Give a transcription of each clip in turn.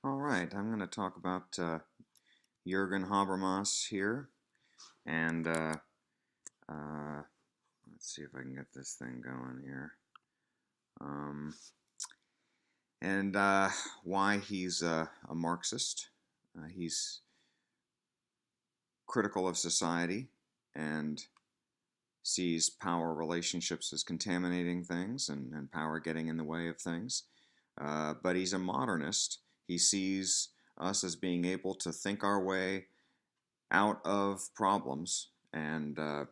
All right, I'm going to talk about Jürgen Habermas here, and uh, let's see if I can get this thing going here, um, and why he's a Marxist. He's critical of society and sees power relationships as contaminating things and power getting in the way of things. But he's a modernist. He sees us as being able to think our way out of problems and uh,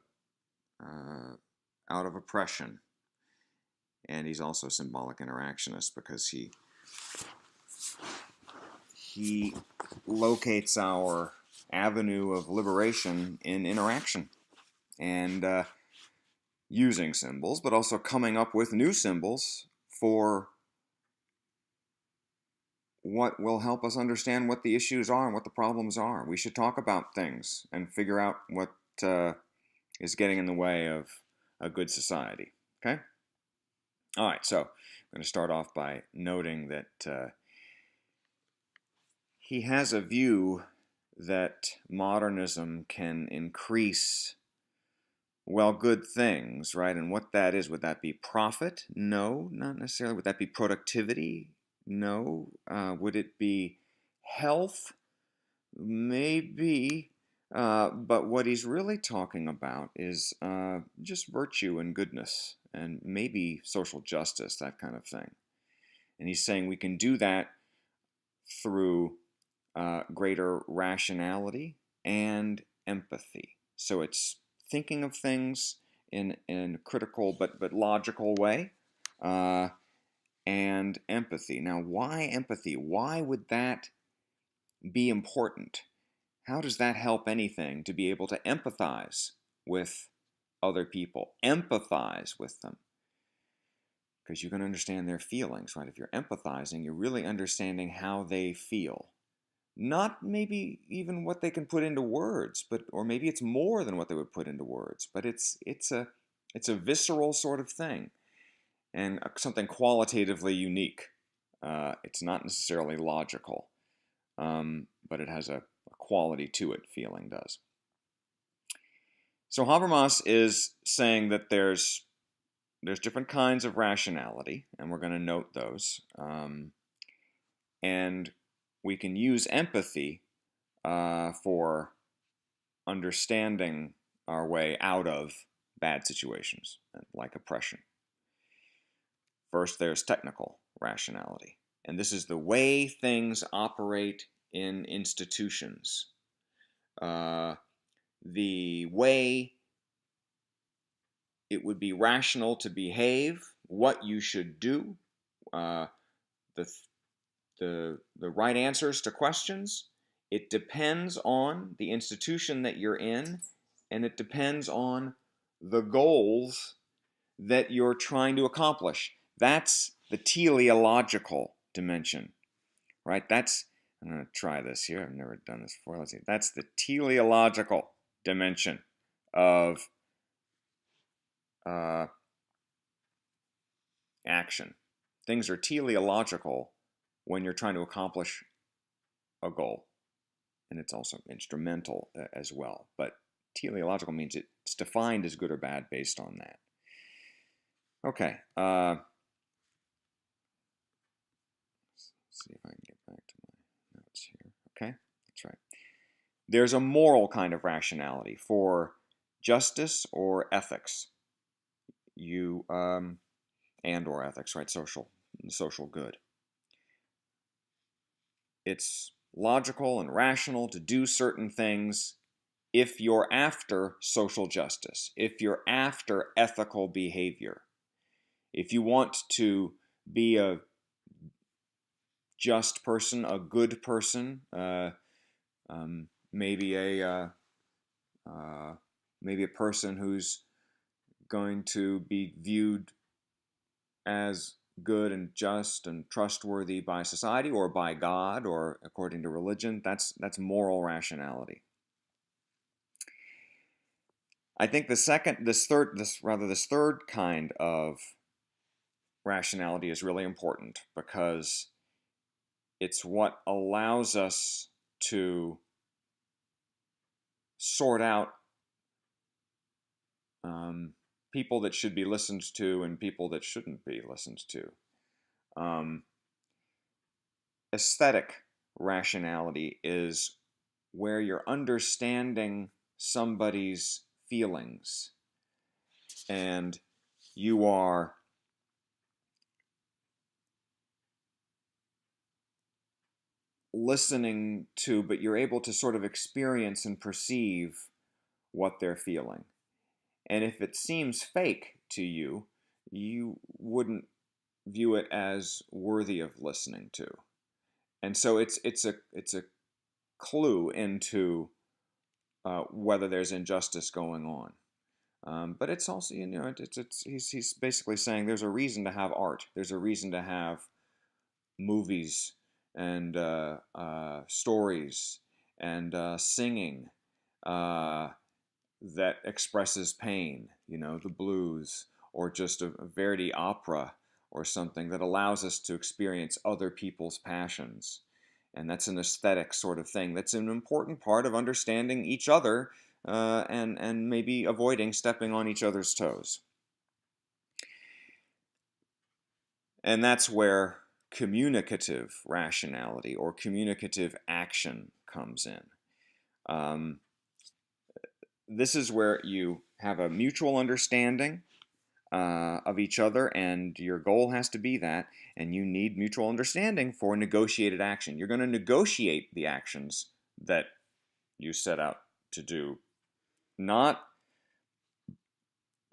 out of oppression. And he's also a symbolic interactionist because he locates our avenue of liberation in interaction and using symbols, but also coming up with new symbols for what will help us understand what the issues are and what the problems are. We should talk about things and figure out what is getting in the way of a good society. Okay? All right, so I'm going to start off by noting that he has a view that modernism can increase, well, good things, right? And what that is, would that be profit? No, not necessarily. Would that be productivity? No. Would it be health? Maybe. But what he's really talking about is just virtue and goodness and maybe social justice, that kind of thing. And he's saying we can do that through greater rationality and empathy. So it's thinking of things in a critical but logical way, and empathy. Now, why empathy? Why would that be important? How does that help anything to be able to empathize with other people? Empathize with them. Because you can understand their feelings, right? If you're empathizing, you're really understanding how they feel. Not maybe even what they can put into words, or maybe it's more than what they would put into words, but it's a visceral sort of thing, and something qualitatively unique. It's not necessarily logical, but it has a quality to it, feeling does. So Habermas is saying that there's different kinds of rationality, and we're going to note those. And we can use empathy for understanding our way out of bad situations, like oppression. First, there's technical rationality, and this is the way things operate in institutions. The way it would be rational to behave, what you should do, the right answers to questions. It depends on the institution that you're in, and it depends on the goals that you're trying to accomplish. That's the teleological dimension, right? I'm going to try this here. I've never done this before. Let's see. That's the teleological dimension of action. Things are teleological when you're trying to accomplish a goal. And it's also instrumental as well. But teleological means it's defined as good or bad based on that. Okay. Let's see if I can get back to my notes here. Okay, that's right. There's a moral kind of rationality for justice or ethics. And or ethics, right? Social good. It's logical and rational to do certain things if you're after social justice, if you're after ethical behavior. If you want to be a just person, a good person, maybe a person who's going to be viewed as good and just and trustworthy by society or by God or according to religion. That's moral rationality. I think this third kind of rationality is really important because It's what allows us to sort out people that should be listened to and people that shouldn't be listened to. Aesthetic rationality is where you're understanding somebody's feelings and you are listening to, but you're able to sort of experience and perceive what they're feeling. And if it seems fake to you, you wouldn't view it as worthy of listening to. And so it's a clue into whether there's injustice going on. But it's also, he's basically saying there's a reason to have art. There's a reason to have movies and stories and singing that expresses pain, the blues, or just a Verdi opera or something that allows us to experience other people's passions. And that's an aesthetic sort of thing. That's an important part of understanding each other and maybe avoiding stepping on each other's toes. And that's where communicative rationality or communicative action comes in. This is where you have a mutual understanding of each other, and your goal has to be that, and you need mutual understanding for negotiated action. You're going to negotiate the actions that you set out to do, not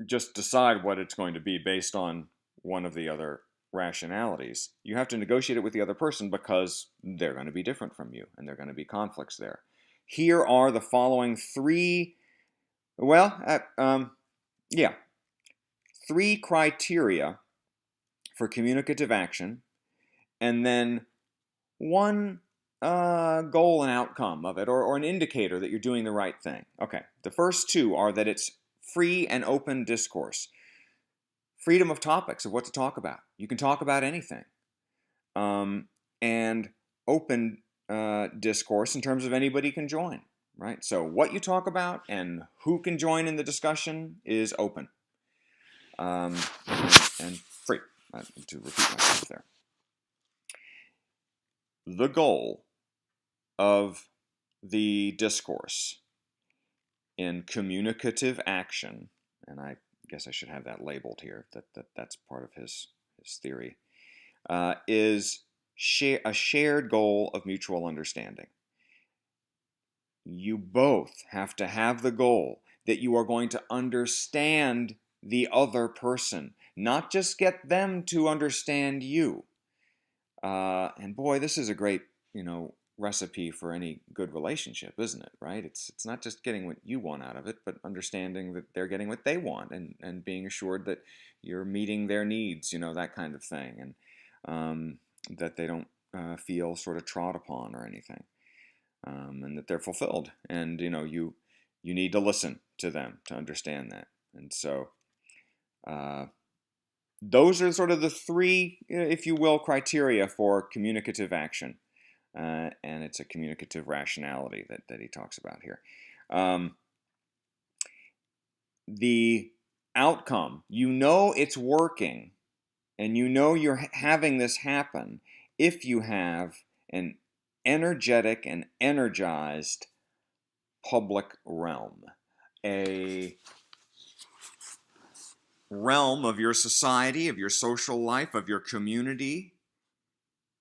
just decide what it's going to be based on one of the other rationalities. You have to negotiate it with the other person because they're going to be different from you, and there are going to be conflicts there. Here are the following three criteria for communicative action, and then one goal and outcome of it, or an indicator that you're doing the right thing. Okay, the first two are that it's free and open discourse. Freedom of topics, of what to talk about. You can talk about anything. And open discourse in terms of anybody can join. Right? So what you talk about and who can join in the discussion is open and free. To repeat myself there. The goal of the discourse in communicative action, and I guess I should have that labeled here, that's part of his theory, is a shared goal of mutual understanding. You both have to have the goal that you are going to understand the other person, not just get them to understand you. And boy, this is a great, recipe for any good relationship, isn't it? Right? It's not just getting what you want out of it, but understanding that they're getting what they want, and being assured that you're meeting their needs, that kind of thing, and that they don't feel sort of trod upon or anything. And that they're fulfilled, and you need to listen to them to understand that. And so those are sort of the three, if you will, criteria for communicative action, and it's a communicative rationality that he talks about here. The outcome, it's working, and you're having this happen if you have an energetic and energized public realm, a realm of your society, of your social life, of your community.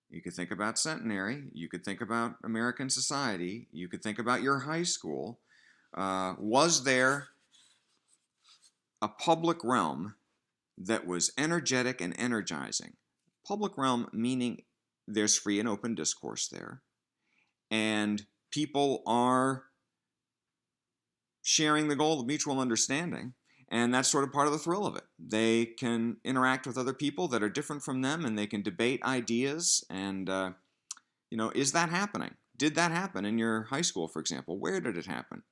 You could think about Centenary, you could think about American society, you could think about your high school. Was there a public realm that was energetic and energizing? Public realm meaning there's free and open discourse there, and people are sharing the goal of mutual understanding, and that's sort of part of the thrill of it. They can interact with other people that are different from them, and they can debate ideas, and, is that happening? Did that happen in your high school, for example? Where did it happen?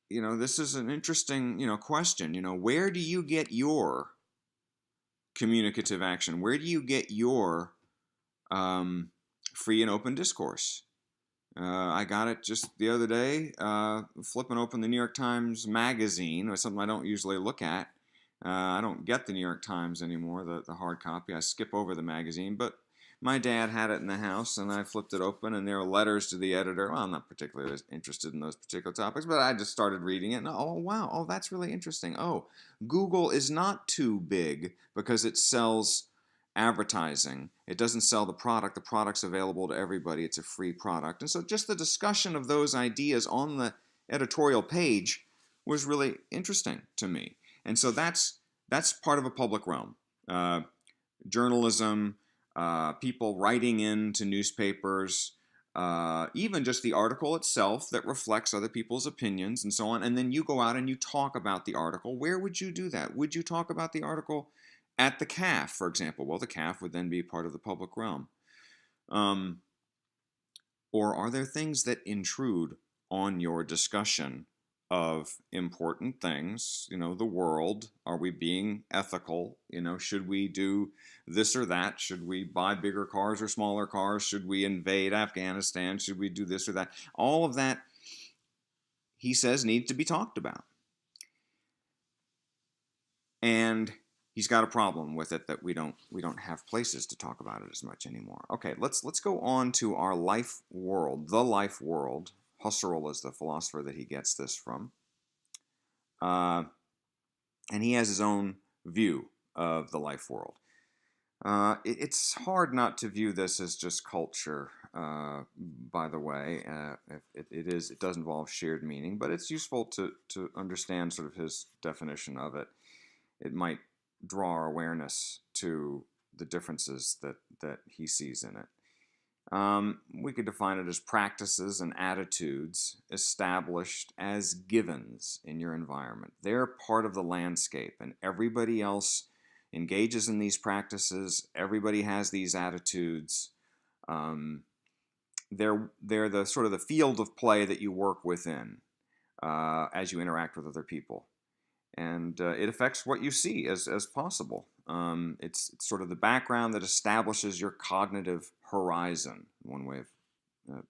This is an interesting, question. Where do you get your communicative action? Where do you get your free and open discourse. I got it just the other day, flipping open the New York Times magazine, or something I don't usually look at. I don't get the New York Times anymore, the hard copy. I skip over the magazine, but my dad had it in the house, and I flipped it open, and there were letters to the editor. Well, I'm not particularly interested in those particular topics, but I just started reading it, and oh, wow, oh, that's really interesting. Oh, Google is not too big because it sells advertising. It doesn't sell the product. The product's available to everybody. It's a free product. And so just the discussion of those ideas on the editorial page was really interesting to me. And so that's part of a public realm. Journalism, people writing into newspapers, even just the article itself that reflects other people's opinions and so on. And then you go out and you talk about the article. Where would you do that? Would you talk about the article at the CAF, for example? Well, the CAF would then be part of the public realm. Or are there things that intrude on your discussion of important things? You know, the world. Are we being ethical? You know, should we do this or that? Should we buy bigger cars or smaller cars? Should we invade Afghanistan? Should we do this or that? All of that, he says, needs to be talked about. And he's got a problem with it that we don't have places to talk about it as much anymore. Okay, let's go on to our life world, the life world. Husserl is the philosopher that he gets this from. And he has his own view of the life world. It's hard not to view this as just culture, by the way. It does involve shared meaning, but it's useful to understand sort of his definition of it. It might draw our awareness to the differences that he sees in it. We could define it as practices and attitudes established as givens in your environment. They're part of the landscape, and everybody else engages in these practices. Everybody has these attitudes. They're the sort of the field of play that you work within as you interact with other people. And it affects what you see as possible. It's sort of the background that establishes your cognitive horizon. One way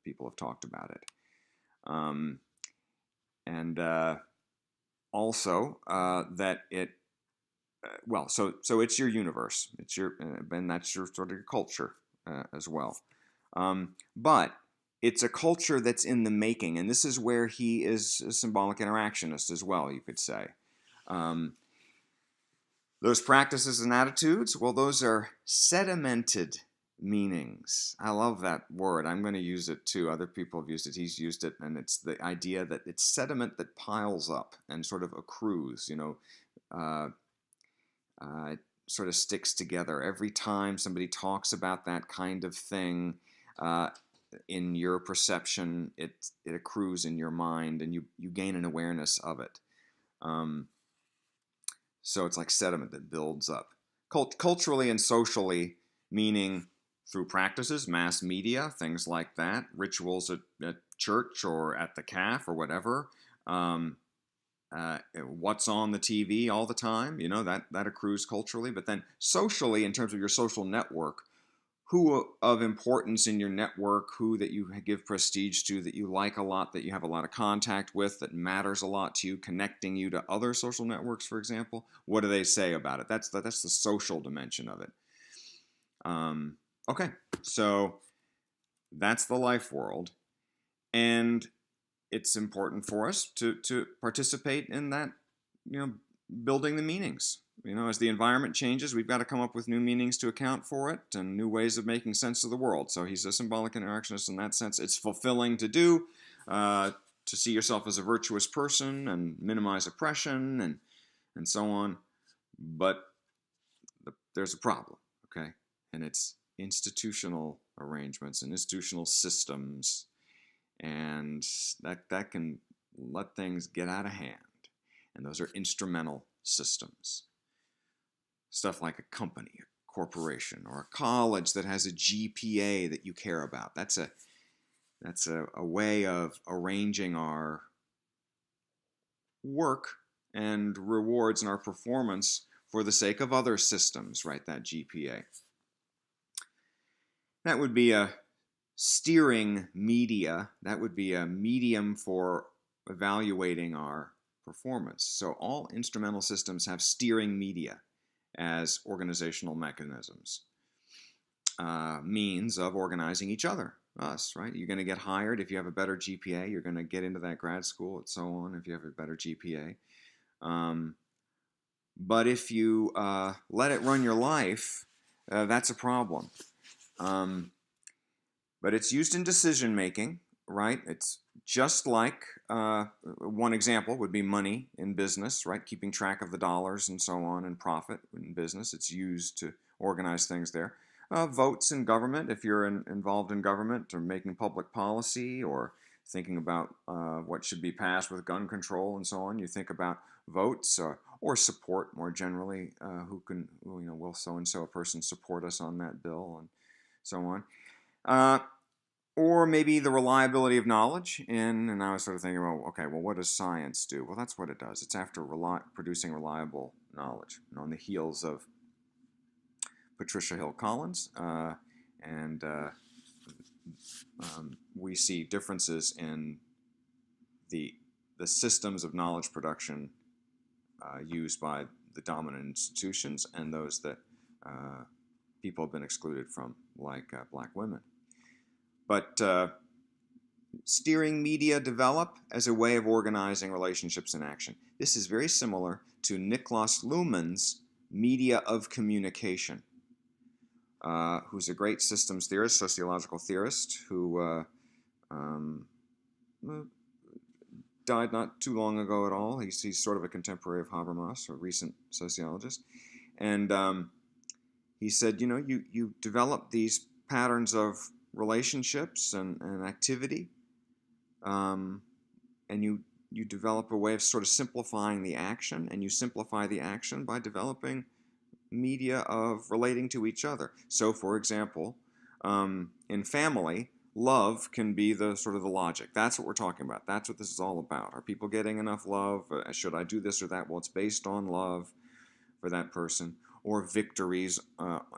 people have talked about it. Also that it, so it's your universe. It's your, and that's your sort of culture as well. But it's a culture that's in the making, and this is where he is a symbolic interactionist as well, you could say. Those practices and attitudes, well, those are sedimented meanings. I love that word. I'm going to use it too. Other people have used it. He's used it, and it's the idea that it's sediment that piles up and sort of accrues, it sort of sticks together. Every time somebody talks about that kind of thing, in your perception, it accrues in your mind, and you gain an awareness of it. So it's like sediment that builds up. Culturally and socially, meaning through practices, mass media, things like that, rituals at church or at the CAF or whatever, what's on the TV all the time, that accrues culturally. But then socially, in terms of your social network, who of importance in your network, who that you give prestige to, that you like a lot, that you have a lot of contact with, that matters a lot to you, connecting you to other social networks, for example. What do they say about it? That's the social dimension of it. Okay, so that's the life world. And it's important for us to participate in that, building the meanings. As the environment changes, we've got to come up with new meanings to account for it and new ways of making sense of the world. So he's a symbolic interactionist in that sense. It's fulfilling to do, to see yourself as a virtuous person and minimize oppression and so on. But there's a problem, okay? And it's institutional arrangements and institutional systems, and that can let things get out of hand. And those are instrumental systems. Stuff like a company, a corporation, or a college that has a GPA that you care about. That's a way of arranging our work and rewards and our performance for the sake of other systems, right? That GPA. That would be a steering media. That would be a medium for evaluating our performance. So all instrumental systems have steering media as organizational mechanisms, means of organizing each other, us, right? You're going to get hired if you have a better GPA. You're going to get into that grad school and so on if you have a better GPA. But if you let it run your life, that's a problem. But it's used in decision making, right? It's just like one example would be money in business, right? Keeping track of the dollars and so on, and profit in business. It's used to organize things there. Votes in government, if you're involved in government or making public policy or thinking about what should be passed with gun control and so on, you think about votes or support more generally. Who can, will so-and-so a person support us on that bill and so on. Or maybe the reliability of knowledge and I was sort of thinking, well, okay, well, what does science do? Well, that's what it does. It's after producing reliable knowledge. On the heels of Patricia Hill Collins, and we see differences in the systems of knowledge production used by the dominant institutions and those that people have been excluded from, like black women. But steering media develop as a way of organizing relationships in action. This is very similar to Niklas Luhmann's media of communication, who's a great systems theorist, sociological theorist, who died not too long ago at all. He's sort of a contemporary of Habermas, a recent sociologist. And he said, you develop these patterns of relationships and activity, and you develop a way of sort of simplifying the action, and you simplify the action by developing media of relating to each other. So, for example, in family, love can be the sort of the logic. That's what we're talking about. That's what this is all about. Are people getting enough love? Should I do this or that? Well, it's based on love for that person. Or victories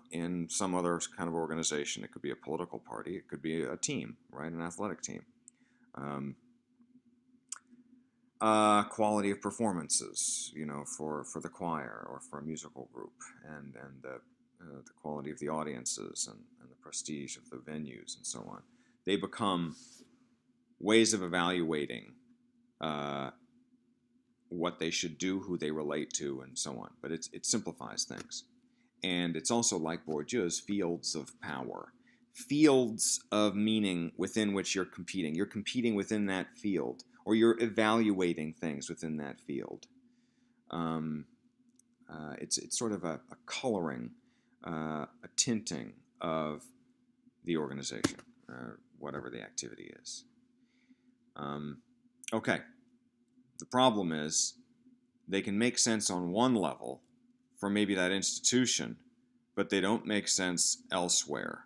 in some other kind of organization. It could be a political party. It could be a team, right? An athletic team. Quality of performances, for the choir or for a musical group, and the quality of the audiences and the prestige of the venues and so on. They become ways of evaluating what they should do, who they relate to, and so on. But it simplifies things. And it's also like Bourdieu's fields of power, fields of meaning within which you're competing. You're competing within that field, or you're evaluating things within that field. It's sort of a coloring, a tinting of the organization, whatever the activity is. Okay. The problem is they can make sense on one level for maybe that institution, but they don't make sense elsewhere.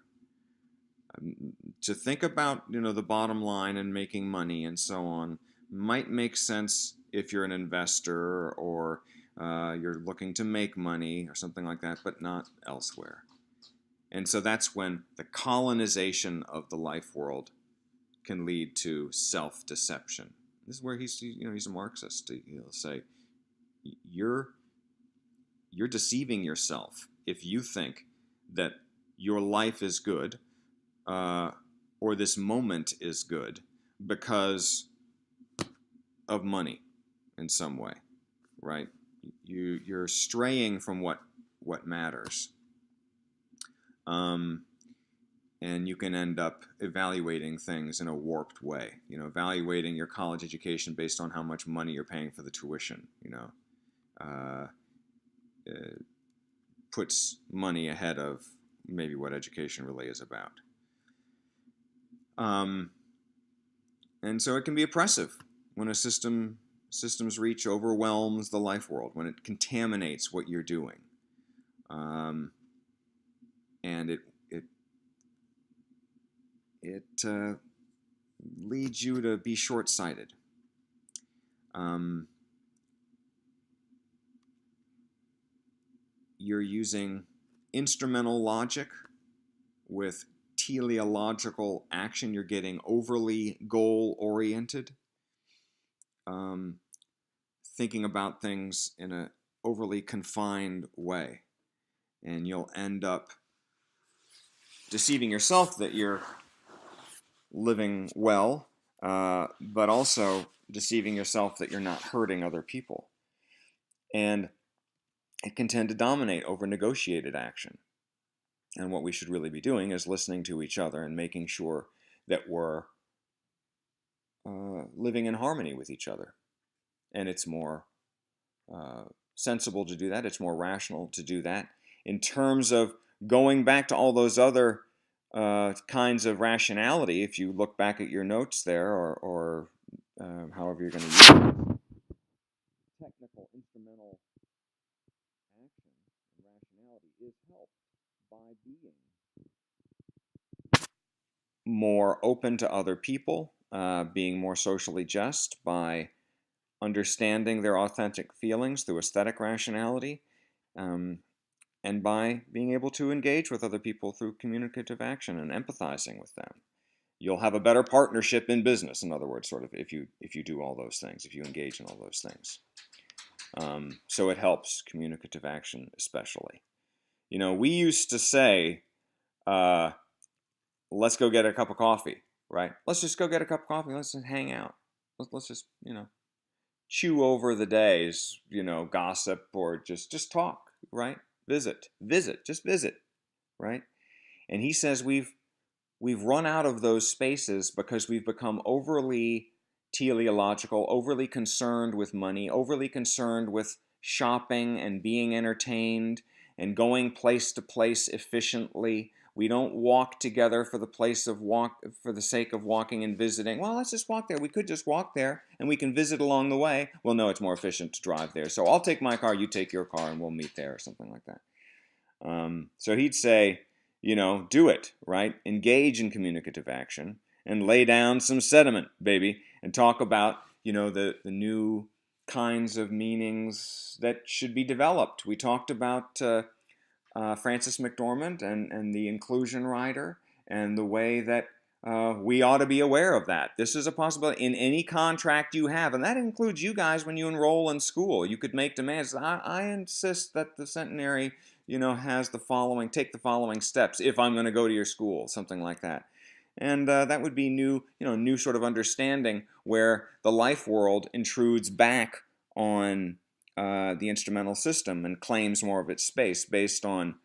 To think about, the bottom line and making money and so on might make sense if you're an investor or you're looking to make money or something like that, but not elsewhere. And so that's when the colonization of the life world can lead to self-deception. This is where he's a Marxist. He'll say, you're deceiving yourself if you think that your life is good or this moment is good because of money in some way, right? You're straying from what matters. And you can end up evaluating things in a warped way. Evaluating your college education based on how much money you're paying for the tuition. Puts money ahead of maybe what education really is about. And so it can be oppressive when a systems reach overwhelms the life world, when it contaminates what you're doing. And it leads you to be short-sighted. You're using instrumental logic with teleological action. You're getting overly goal-oriented, thinking about things in an overly confined way. And you'll end up deceiving yourself that you're living well, but also deceiving yourself that you're not hurting other people. And it can tend to dominate over negotiated action. And what we should really be doing is listening to each other and making sure that we're living in harmony with each other. And it's more sensible to do that. It's more rational to do that. In terms of going back to all those other kinds of rationality, if you look back at your notes there, or however you're going to use it, technical, instrumental action and rationality is helped by being more open to other people, being more socially just, by understanding their authentic feelings through aesthetic rationality, and by being able to engage with other people through communicative action and empathizing with them. You'll have a better partnership in business, in other words, sort of, if you do all those things, if you engage in all those things. So it helps communicative action especially. You know, we used to say, let's go get a cup of coffee, right? Let's just go get a cup of coffee. Let's just hang out. Let's just, chew over the day's, gossip, or just talk, right? Visit, just visit, right? And he says we've run out of those spaces because we've become overly teleological, overly concerned with money, overly concerned with shopping and being entertained and going place to place efficiently. We don't walk together for the sake of walking and visiting. Well, let's just walk there. We could just walk there and we can visit along the way. Well, no, it's more efficient to drive there. So I'll take my car, you take your car, and we'll meet there, or something like that. So he'd say, do it, right? Engage in communicative action and lay down some sediment, baby, and talk about, the new kinds of meanings that should be developed. We talked about Francis McDormand and the inclusion rider, and the way that we ought to be aware of that. This is a possibility in any contract you have, and that includes you guys when you enroll in school. You could make demands. I insist that the centenary, has take the following steps if I'm going to go to your school, something like that. And that would be new sort of understanding where the life world intrudes back on the instrumental system and claims more of its space based on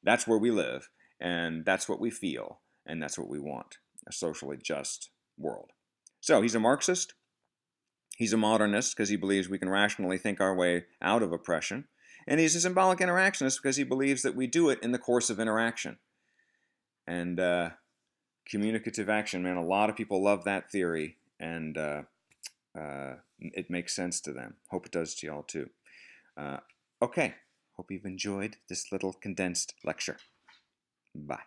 that's where we live, and that's what we feel, and that's what we want, a socially just world. So he's a Marxist. He's a modernist because he believes we can rationally think our way out of oppression. And he's a symbolic interactionist because he believes that we do it in the course of interaction. And communicative action, man, a lot of people love that theory, and it makes sense to them. Hope it does to y'all too. Okay, hope you've enjoyed this little condensed lecture. Bye.